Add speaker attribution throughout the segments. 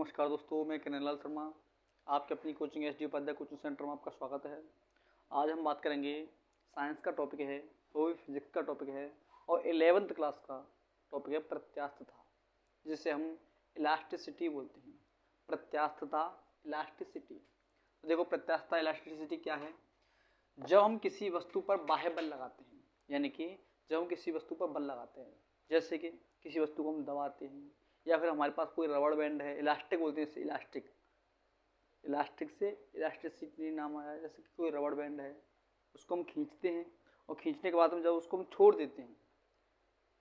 Speaker 1: नमस्कार दोस्तों, मैं कन्हैयालाल शर्मा आपके अपनी coaching SD Upadhyay coaching centre में आपका स्वागत है। आज हम बात करेंगे साइंस का टॉपिक है, वो भी फिजिक्स का टॉपिक है और 11th क्लास का टॉपिक है प्रत्यास्थता, जिसे हम इलास्टिसिटी बोलते हैं। प्रत्यास्थता, इलास्टिसिटी। तो देखो, प्रत्यास्थता इलास्टिसिटी क्या है? जब हम किसी वस्तु पर बाह्य बल लगाते हैं, यानी कि जब हम किसी वस्तु पर बल लगाते हैं, जैसे कि किसी वस्तु को हम दबाते हैं या फिर हमारे पास कोई रबड़ बैंड है, इलास्टिक बोलते हैं इसे, इलास्टिक से इलास्टिसिटी नाम आया। जैसे कि कोई रबड़ बैंड है, उसको हम खींचते हैं और खींचने के बाद हम जब उसको हम छोड़ देते हैं,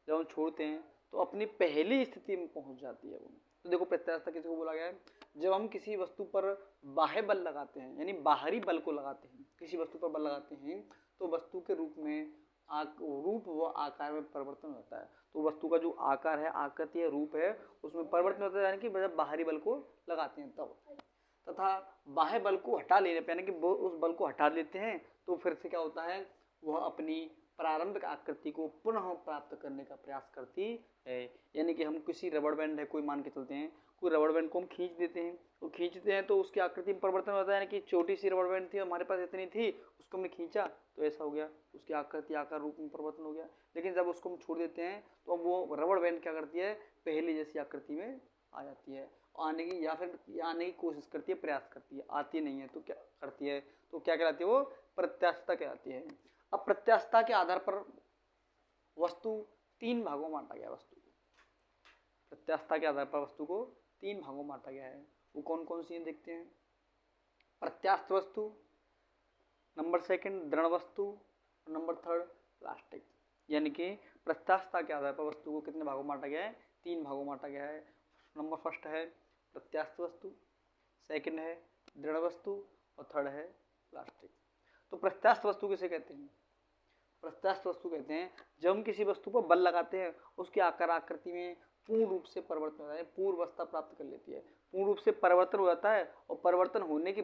Speaker 1: जब हम छोड़ते हैं तो अपनी पहली स्थिति में पहुंच जाती है वो। तो देखो, प्रत्यास्थता किसी को बोला गया है? जब हम किसी वस्तु पर बाह्य बल लगाते हैं, यानी बाहरी बल को लगाते हैं, किसी वस्तु पर बल लगाते हैं, तो वस्तु के रूप में रूप व आकार में परिवर्तन होता है। तो वस्तु का जो आकार है, आकृति है, रूप है, उसमें परिवर्तन होता है, यानी कि जब बाहरी बल को लगाते हैं तब। तथा बाह्य बल को हटा लेने पर, यानी कि उस बल को हटा लेते हैं तो फिर से क्या होता है, वह अपनी प्रारंभिक आकृति को पुनः प्राप्त करने का प्रयास करती है। यानी कि हम किसी रबड़ बैंड है, कोई मान के चलते हैं, कोई रबड़ बैंड को हम खींच देते हैं, तो खींचते हैं तो उसकी आकृति में परिवर्तन होता है। यानी कि छोटी सी रबड़ बैंड थी, हमारे पास इतनी थी, उसको हमने खींचा तो ऐसा हो गया, उसकी आकृति आकार रूप में परिवर्तन हो गया। लेकिन जब उसको हम छोड़ देते हैं तो वो रबड़ बैंड क्या करती है, पहले जैसी आकृति में आ जाती है, आने की या फिर आने की कोशिश करती है, प्रयास करती है, आती नहीं है तो क्या करती है, तो क्या कहलाती है वो? प्रत्यास्थता कहलाती है। अब प्रत्यास्थता के आधार पर वस्तु तीन भागों में बांटा गया। वस्तु को प्रत्यास्थता के आधार पर वस्तु को तीन भागों में बांटा गया है। वो कौन कौन सी हैं देखते हैं। प्रत्यास्थ वस्तु, नंबर सेकंड दृढ़ वस्तु, नंबर थर्ड प्लास्टिक। यानी कि प्रत्यास्थता के आधार पर वस्तु को कितने भागों में बांटा गया है? तीन भागों में बांटा गया है। नंबर फर्स्ट है प्रत्यास्थ वस्तु, सेकंड है दृढ़ वस्तु और थर्ड है प्लास्टिक। तो प्रत्यास्थ वस्तु किसे कहते हैं? प्रत्यास्थ वस्तु कहते हैं जब हम किसी वस्तु पर बल लगाते हैं, उसके आकार आकृति में पूर्ण रूप से परिवर्तन होता है, पूर्व अवस्था प्राप्त कर लेती है, पूर्ण रूप से परिवर्तन हो जाता है और परिवर्तन होने के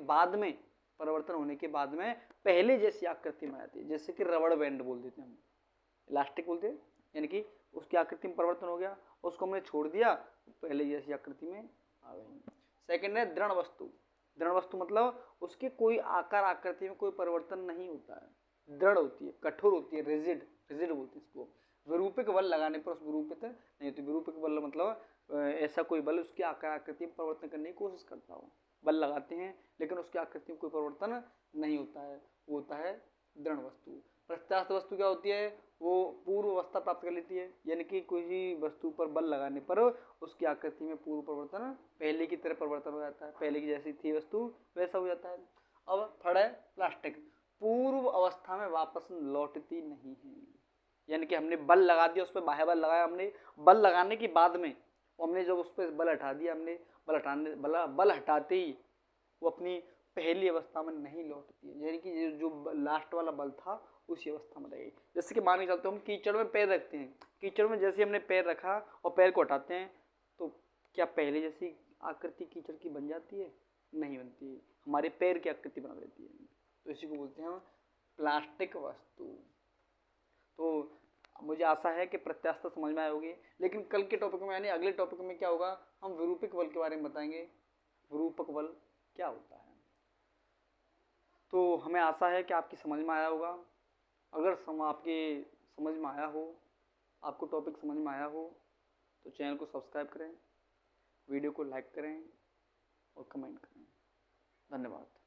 Speaker 1: बाद में पहले जैसी आकृति में आती है। जैसे कि रबड़ बैंड बोल देते हैं हम, इलास्टिक बोलते हैं, यानी कि उसकी आकृति में परिवर्तन हो गया, उसको हमने छोड़ दिया, पहले जैसी आकृति में आ गई। सेकंड है दृढ़ वस्तु। दृढ़ वस्तु मतलब उसके कोई आकार आकृति में कोई परिवर्तन नहीं होता है, दृढ़ होती है, कठोर होती है, रिजिड बोलते हैं इसको। विरूपक बल लगाने पर उस विरूपित नहीं होती। विरूपक बल मतलब ऐसा कोई बल उसकी आकार आकृति में परिवर्तन करने की कोशिश करता हो। बल लगाते हैं लेकिन उसकी आकृति में कोई परिवर्तन नहीं होता है, वो होता है दृढ़ वस्तु। प्रत्यास्थ वस्तु क्या होती है? वो पूर्व अवस्था प्राप्त कर लेती है, यानी कि कोई वस्तु पर बल लगाने पर उसकी आकृति में पूर्व परिवर्तन, पहले की तरह परिवर्तन हो जाता है, पहले की जैसी थी वस्तु वैसा हो जाता है। अब थर्ड है प्लास्टिक। पूर्व अवस्था में वापस लौटती नहीं है, यानी कि हमने बल लगा दिया, उस पर बाह्य बल लगाया, हमने बल लगाने के बाद में हमने जब उस पर बल हटा दिया, हमने बल हटाते ही वो अपनी पहली अवस्था में नहीं लौटती है, यानी कि जो लास्ट वाला बल था उसी अवस्था में रहेगी। जैसे कि मान के चलते हम कीचड़ में पैर रखते हैं, कीचड़ में जैसे हमने पैर रखा और पैर को हटाते हैं तो क्या पहले जैसी आकृति कीचड़ की बन जाती है? नहीं बनती है, हमारे पैर की आकृति बना देती है। तो इसी को बोलते हैं प्लास्टिक वस्तु। तो मुझे आशा है कि प्रत्यास्थता समझ में आए होगी। लेकिन कल के टॉपिक में, यानी अगले टॉपिक में क्या होगा, हम विरूपक बल के बारे में बताएंगे, विरूपक बल क्या होता है। तो हमें आशा है कि आपकी समझ में आया होगा। अगर आपके समझ में आया हो, आपको टॉपिक समझ में आया हो, तो चैनल को सब्सक्राइब करें, वीडियो को लाइक करें और कमेंट करें। धन्यवाद।